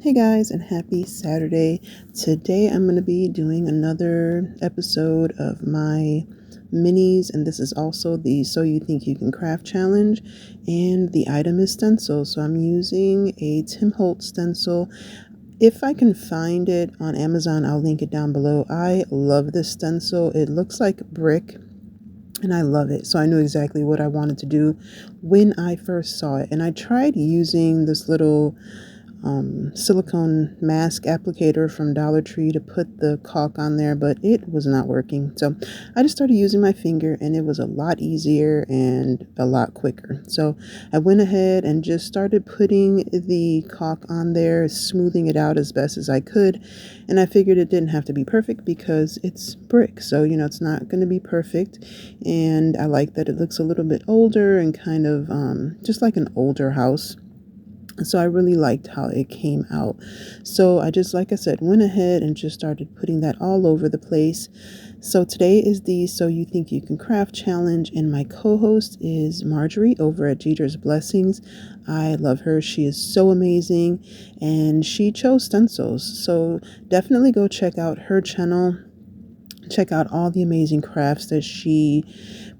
Hey guys, and happy Saturday. Today I'm going to be doing another episode of my minis, and this is also the So You Think You Can Craft challenge, and the item is stencil. So I'm using a Tim Holtz stencil. If I can find it on Amazon, I'll link it down below. I love this stencil. It looks like brick, and I love it. So I knew exactly what I wanted to do when I first saw it. And I tried using this little silicone mask applicator from Dollar Tree to put the caulk on there, but it was not working. So I just started using my finger, and it was a lot easier and a lot quicker. So I went ahead and just started putting the caulk on there, smoothing it out as best as I could. And I figured it didn't have to be perfect because it's brick. So, it's not going to be perfect. And I like that it looks a little bit older and kind of just like an older house. So I really liked how it came out. So I just, like I said, went ahead and just started putting that all over the place. So today is the So You Think You Can Craft challenge, and my co-host is Marjorie over at Jeter's Blessings. I love her. She is so amazing, and she chose stencils. So definitely go check out her channel. Check out all the amazing crafts that she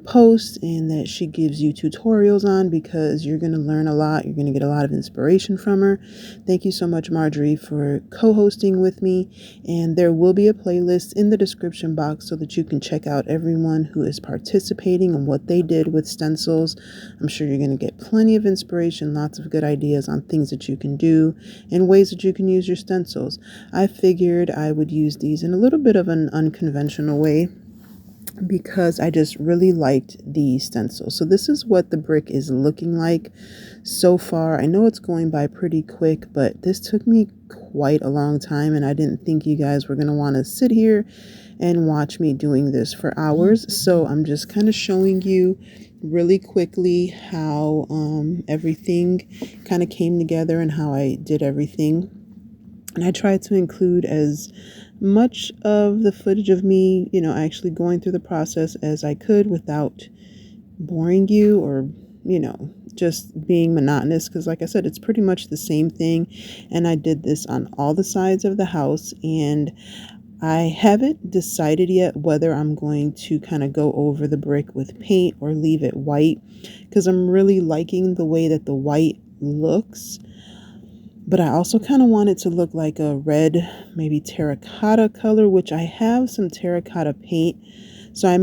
posts and that she gives you tutorials on, because you're going to learn a lot. You're going to get a lot of inspiration from her. Thank you so much, Marjorie, for co-hosting with me. And there will be a playlist in the description box so that you can check out everyone who is participating and what they did with stencils. I'm sure you're going to get plenty of inspiration, lots of good ideas on things that you can do and ways that you can use your stencils. I figured I would use these in a little bit of an unconventional way, because I just really liked the stencil. So this is what the brick is looking like so far. I know it's going by pretty quick, but this took me quite a long time, and I didn't think you guys were going to want to sit here and watch me doing this for hours. So I'm just kind of showing you really quickly how everything kind of came together and how I did everything. And I tried to include as much of the footage of me, actually going through the process as I could without boring you or, just being monotonous. Because like I said, it's pretty much the same thing. And I did this on all the sides of the house. And I haven't decided yet whether I'm going to kind of go over the brick with paint or leave it white, because I'm really liking the way that the white looks. But I also kind of want it to look like a red, maybe terracotta color, which I have some terracotta paint. So I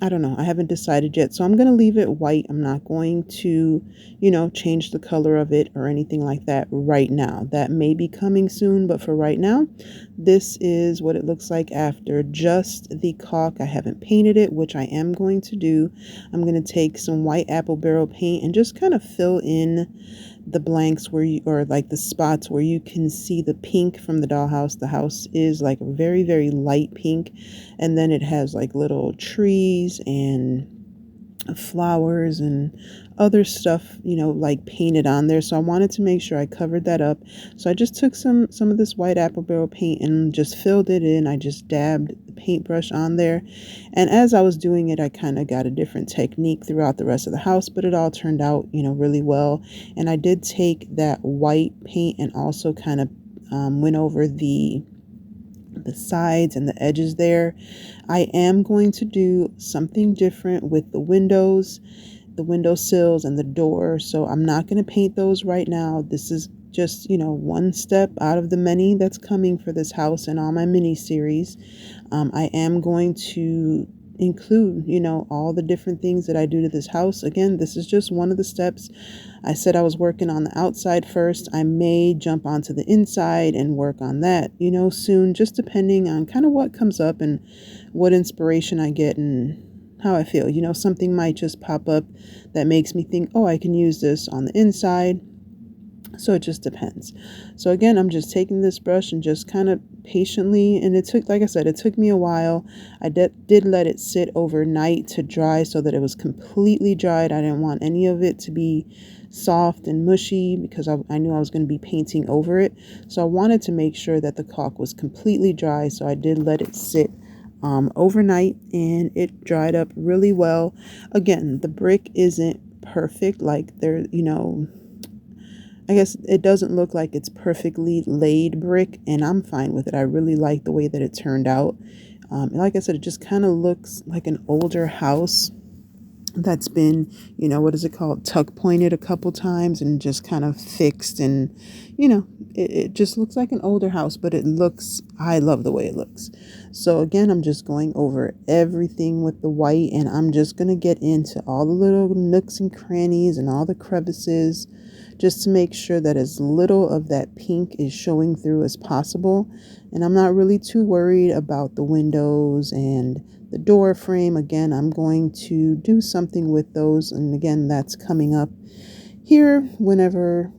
don't know, I haven't decided yet. So I'm going to leave it white. I'm not going to, change the color of it or anything like that right now. That may be coming soon, but for right now, this is what it looks like after just the caulk. I haven't painted it, which I am going to do. I'm going to take some white apple barrel paint and just kind of fill in the blanks or like the spots where you can see the pink from the dollhouse. The house is like a very, very light pink, and then it has like little trees and flowers and other stuff, like painted on there. So I wanted to make sure I covered that up. So I just took some of this white apple barrel paint and just filled it in. I just dabbed the paintbrush on there. And as I was doing it, I kind of got a different technique throughout the rest of the house, but it all turned out, really well. And I did take that white paint and also kind of went over the sides and the edges there. I am going to do something different with the windowsills and the door. So I'm not going to paint those right now. This is just, one step out of the many that's coming for this house and all my mini series. I am going to include, all the different things that I do to this house. Again, this is just one of the steps. I said I was working on the outside first. I may jump onto the inside and work on that, soon, just depending on kind of what comes up and what inspiration I get and how I feel. Something might just pop up that makes me think, oh, I can use this on the inside. So it just depends. So again, I'm just taking this brush and just kind of patiently, and it took, like I said, it took me a while. I did let it sit overnight to dry so that it was completely dried. I didn't want any of it to be soft and mushy because I knew I was going to be painting over it. So I wanted to make sure that the caulk was completely dry. So I did let it sit overnight, and it dried up really well. Again, the brick isn't perfect. Like I guess it doesn't look like it's perfectly laid brick, and I'm fine with it. I really like the way that it turned out. And like I said, it just kind of looks like an older house that's been, what is it called, tuck pointed a couple times and just kind of fixed. And, it just looks like an older house, but I love the way it looks. So again, I'm just going over everything with the white, and I'm just going to get into all the little nooks and crannies and all the crevices, just to make sure that as little of that pink is showing through as possible. And I'm not really too worried about the windows and the door frame. Again, I'm going to do something with those, and again, that's coming up here whenever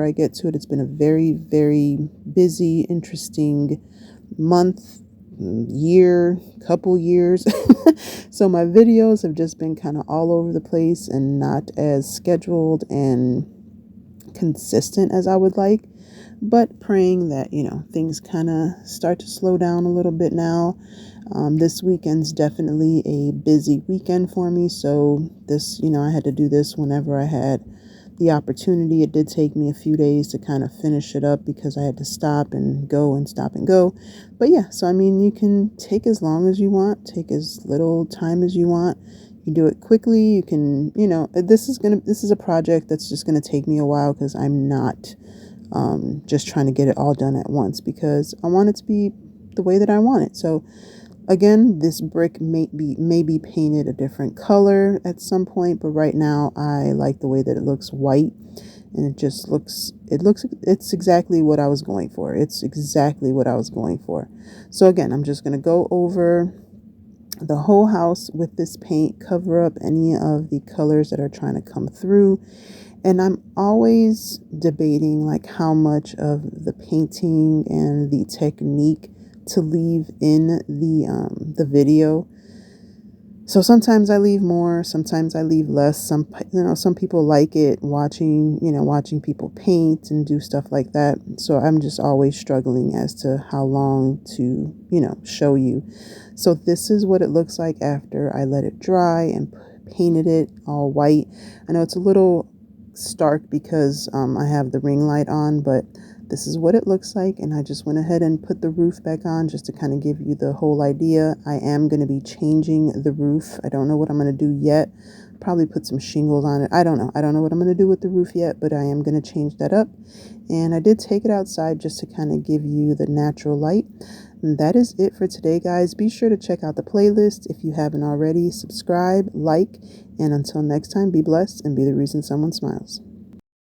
I get to it. It's been a very, very busy, interesting month, year, couple years. So my videos have just been kind of all over the place and not as scheduled and consistent as I would like, but praying that things kind of start to slow down a little bit now. This weekend's definitely a busy weekend for me, so this, I had to do this whenever I had the opportunity. It did take me a few days to kind of finish it up because I had to stop and go and stop and go. But yeah, so I mean, you can take as long as you want, take as little time as you want. You do it quickly. You can, this is a project that's just gonna take me a while, because I'm not just trying to get it all done at once, because I want it to be the way that I want it. So again, this brick may be painted a different color at some point, but right now I like the way that it looks white, and it's exactly what I was going for. It's exactly what I was going for. So again, I'm just going to go over the whole house with this paint, cover up any of the colors that are trying to come through. And I'm always debating like how much of the painting and the technique to leave in the video. So sometimes I leave more, sometimes I leave less. Some people like it watching people paint and do stuff like that. So I'm just always struggling as to how long to, show you. So this is what it looks like after I let it dry and painted it all white. I know it's a little stark because I have the ring light on, but this is what it looks like. And I just went ahead and put the roof back on just to kind of give you the whole idea. I am going to be changing the roof. I don't know what I'm going to do yet. Probably put some shingles on it. I don't know what I'm going to do with the roof yet, but I am going to change that up. And I did take it outside just to kind of give you the natural light. And that is it for today, guys. Be sure to check out the playlist if you haven't already. Subscribe, like, and until next time, be blessed and be the reason someone smiles.